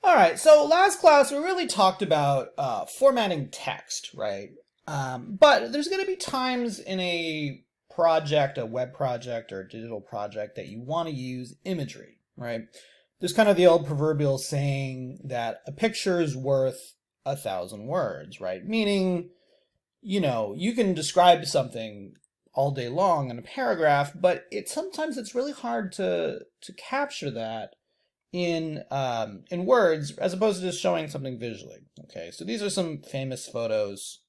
All right, so last class we really talked about formatting text, right? But there's going to be times in a project, a web project or a digital project that you want to use imagery, right? There's kind of the old proverbial saying that a picture is worth 1,000 words, right? Meaning, you can describe something all day long in a paragraph, but sometimes it's really hard to capture that in words as opposed to just showing something visually. Okay, so these are some famous photos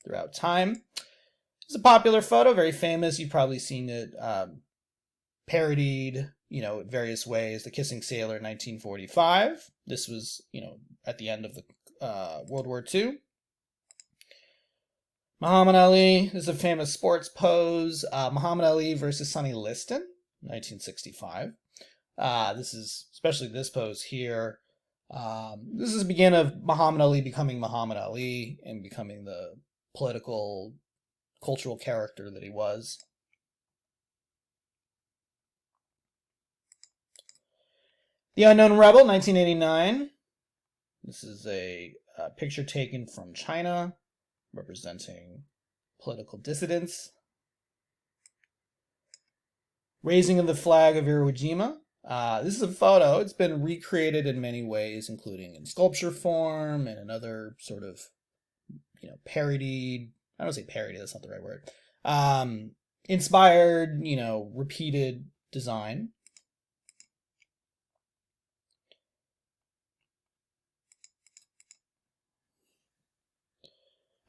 throughout time. It's a popular photo, very famous. You've probably seen it parodied, various ways. The Kissing Sailor, 1945. This was, at the end of the World War II. Muhammad Ali, this is a famous sports pose. Muhammad Ali versus Sonny Liston, 1965. This is, especially this pose here, this is the beginning of Muhammad Ali becoming Muhammad Ali and becoming the political, cultural character that he was. The Unknown Rebel, 1989. This is a picture taken from China representing political dissidents. Raising of the Flag of Iwo Jima. This is a photo. It's been recreated in many ways, including in sculpture form and another sort of, parodied. I don't say parody. That's not the right word. Inspired, repeated design.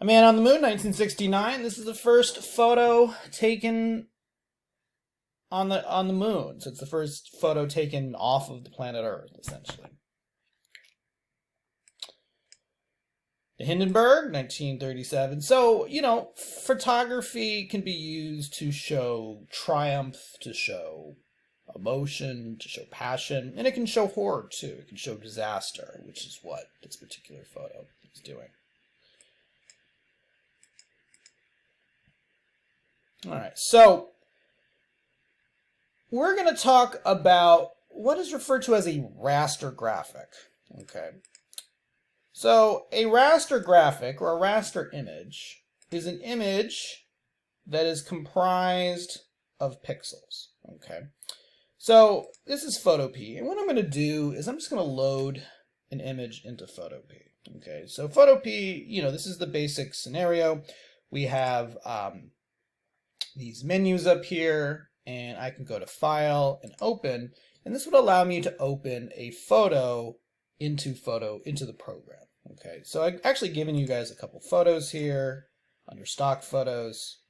A Man on the Moon, 1969. This is the first photo taken on the moon. So it's the first photo taken off of the planet Earth, essentially. The Hindenburg, 1937. So, photography can be used to show triumph, to show emotion, to show passion, and it can show horror too. It can show disaster, which is what this particular photo is doing. All right, so we're going to talk about what is referred to as a raster graphic. Okay. So a raster graphic or a raster image is an image that is comprised of pixels. Okay. So this is PhotoPea, and what I'm going to do is I'm just going to load an image into PhotoPea. Okay. So PhotoPea, this is the basic scenario. We have these menus up here, and I can go to File and Open, and this would allow me to open a photo into the program. Okay, so I've actually given you guys a couple photos here under stock photos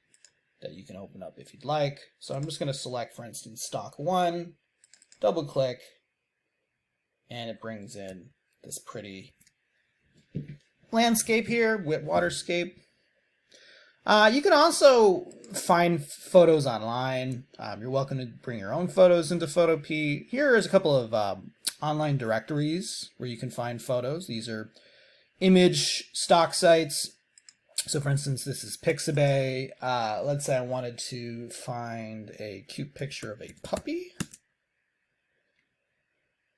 that you can open up if you'd like. So I'm just going to select, for instance, stock 1, double click, and it brings in this pretty landscape here, waterscape. You can also find photos online. You're welcome to bring your own photos into PhotoPea. Here is a couple of online directories where you can find photos. These are image stock sites. So for instance, this is Pixabay. Let's say I wanted to find a cute picture of a puppy.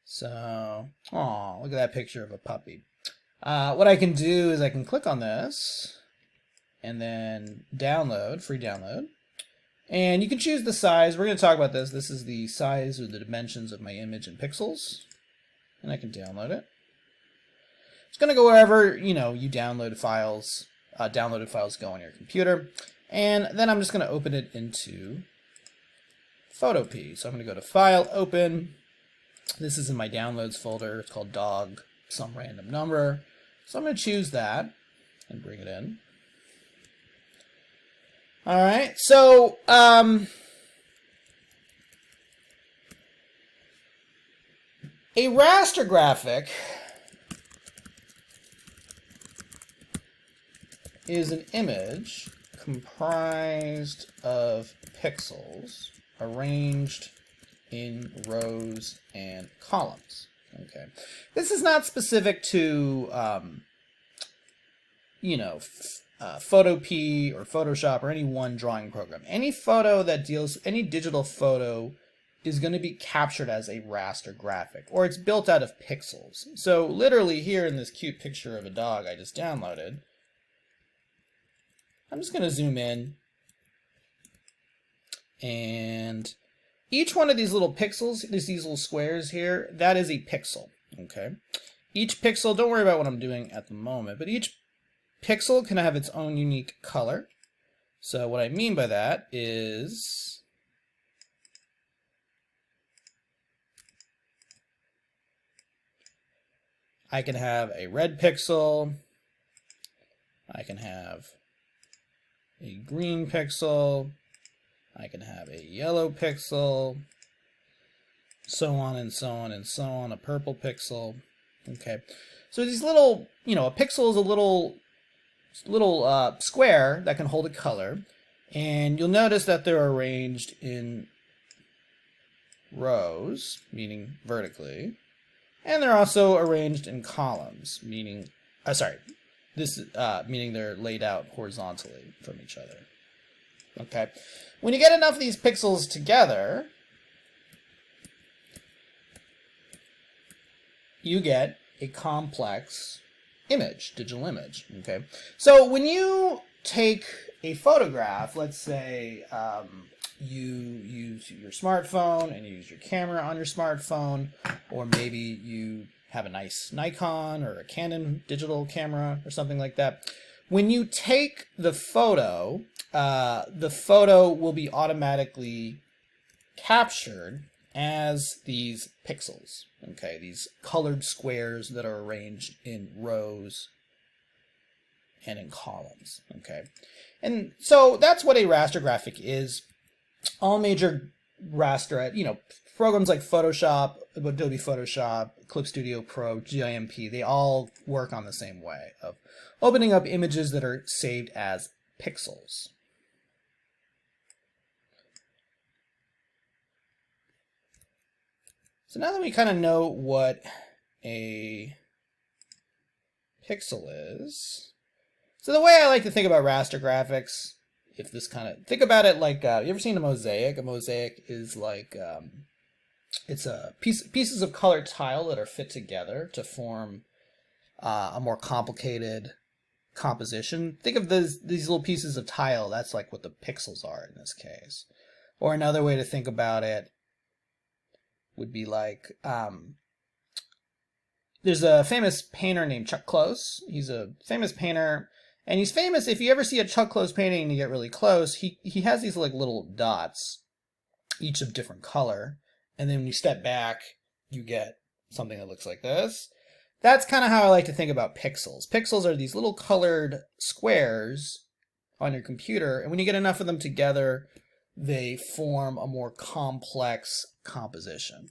So, oh, look at that picture of a puppy. What I can do is I can click on this and then download, free download. And you can choose the size. We're going to talk about this. This is the size or the dimensions of my image in pixels. And I can download it. It's going to go wherever, you downloaded files go on your computer. And then I'm just going to open it into PhotoPea. So I'm going to go to File, Open. This is in my Downloads folder. It's called dog, some random number. So I'm going to choose that and bring it in. All right, so a raster graphic is an image comprised of pixels arranged in rows and columns. Okay, this is not specific to PhotoPea or Photoshop or any one drawing program. Any digital photo is going to be captured as a raster graphic, or it's built out of pixels. So literally here in this cute picture of a dog I just downloaded, I'm just going to zoom in, and each one of these little pixels, these little squares here, that is a pixel, okay? Each pixel, don't worry about what I'm doing at the moment, but each pixel can have its own unique color. So what I mean by that is I can have a red pixel, I can have a green pixel, I can have a yellow pixel, so on and so on and so on, a purple pixel. Okay, so these little, a pixel is a little square that can hold a color, and you'll notice that they're arranged in rows, meaning vertically, and they're also arranged in columns, meaning, meaning they're laid out horizontally from each other. Okay, when you get enough of these pixels together, you get a complex image, digital image. Okay, so when you take a photograph, let's say you use your smartphone and you use your camera on your smartphone, or maybe you have a nice Nikon or a Canon digital camera or something like that. When you take the photo will be automatically captured as these pixels, okay, these colored squares that are arranged in rows and in columns, okay. And so that's what a raster graphic is. All major raster, programs like Photoshop, Adobe Photoshop, Clip Studio Pro, GIMP, they all work on the same way of opening up images that are saved as pixels. So now that we kind of know what a pixel is, so the way I like to think about raster graphics, think about it like, you ever seen a mosaic? A mosaic is like, it's pieces of colored tile that are fit together to form a more complicated composition. Think of these little pieces of tile, that's like what the pixels are in this case. Or another way to think about it would be like, there's a famous painter named Chuck Close. He's a famous painter, and he's famous, if you ever see a Chuck Close painting and you get really close, he has these like little dots, each of different color, and then when you step back, you get something that looks like this. That's kind of how I like to think about pixels. Pixels are these little colored squares on your computer, and when you get enough of them together, they form a more complex composition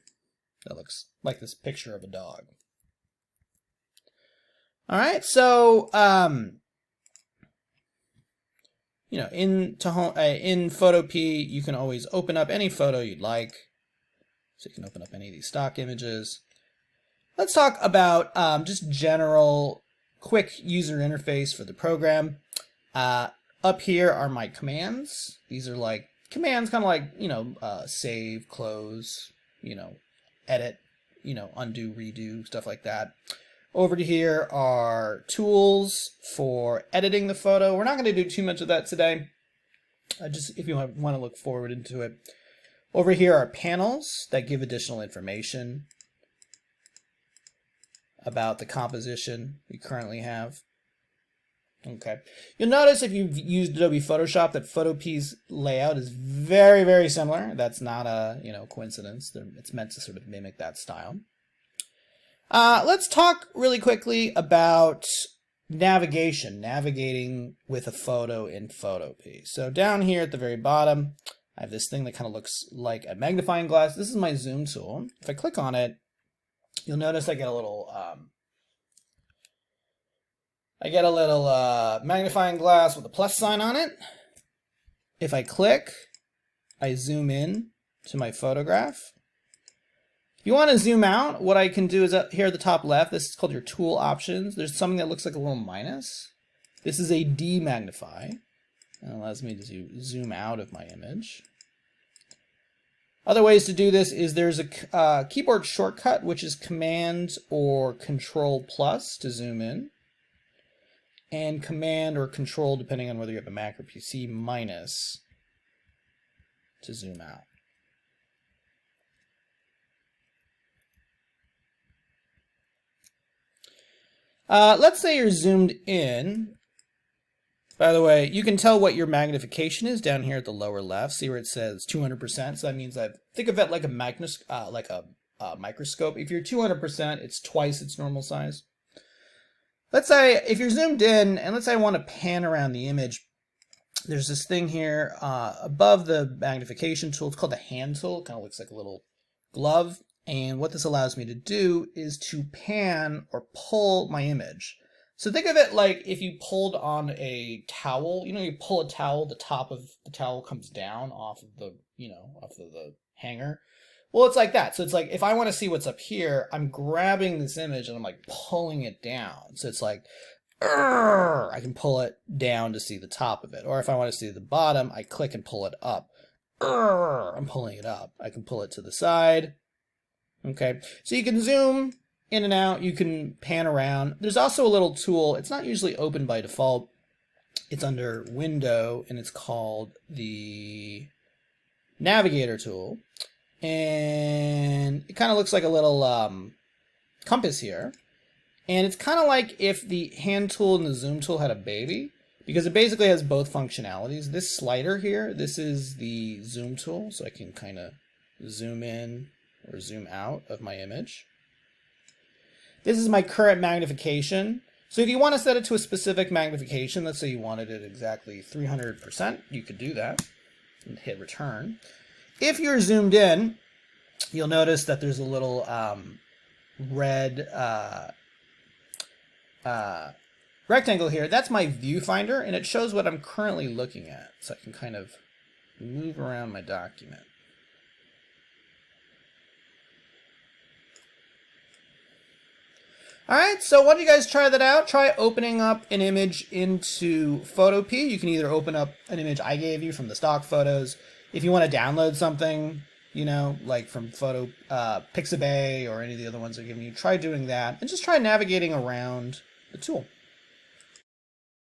that looks like this picture of a dog. All right, so in PhotoPea, you can always open up any photo you'd like. So you can open up any of these stock images. Let's talk about just general quick user interface for the program. Up here are my commands. These are like commands, kind of like, save, close, edit, undo, redo, stuff like that. Over to here are tools for editing the photo. We're not going to do too much of that today. Just if you want to look forward into it. Over here are panels that give additional information about the composition we currently have. Okay. You'll notice if you've used Adobe Photoshop that PhotoPea's layout is very, very similar. That's not a coincidence. It's meant to sort of mimic that style. Let's talk really quickly about navigating with a photo in PhotoPea. So down here at the very bottom, I have this thing that kind of looks like a magnifying glass. This is my zoom tool. If I click on it, you'll notice I get a little magnifying glass with a plus sign on it. If I click, I zoom in to my photograph. If you want to zoom out, what I can do is up here at the top left, this is called your tool options. There's something that looks like a little minus. This is a demagnify. And allows me to zoom out of my image. Other ways to do this is there's a keyboard shortcut, which is Command or Control plus to zoom in, and Command or Control, depending on whether you have a Mac or PC, minus to zoom out. Let's say you're zoomed in. By the way, you can tell what your magnification is down here at the lower left. See where it says 200%. So that means think of it like a microscope. If you're 200%, it's twice its normal size. Let's say if you're zoomed in, and let's say I want to pan around the image. There's this thing here above the magnification tool. It's called the hand tool. It kind of looks like a little glove. And what this allows me to do is to pan or pull my image. So think of it like if you pulled on a towel. You know, you pull a towel, the top of the towel comes down off of the, off of the hanger. Well, it's like that. So it's like if I want to see what's up here, I'm grabbing this image and I'm like pulling it down. So it's like, I can pull it down to see the top of it. Or if I want to see the bottom, I click and pull it up. I'm pulling it up. I can pull it to the side. Okay, so you can zoom in and out, you can pan around. There's also a little tool, it's not usually open by default. It's under Window, and it's called the Navigator tool. And it kind of looks like a little compass here. And it's kind of like if the hand tool and the zoom tool had a baby, because it basically has both functionalities. This slider here, this is the zoom tool, so I can kind of zoom in or zoom out of my image. This is my current magnification. So if you want to set it to a specific magnification, let's say you wanted it exactly 300%, you could do that and hit return. If you're zoomed in, you'll notice that there's a little red rectangle here. That's my viewfinder, and it shows what I'm currently looking at. So I can kind of move around my document. All right, so why don't you guys try that out? Try opening up an image into PhotoPea. You can either open up an image I gave you from the stock photos. If you want to download something, like from Pixabay or any of the other ones they're giving you, try doing that and just try navigating around the tool.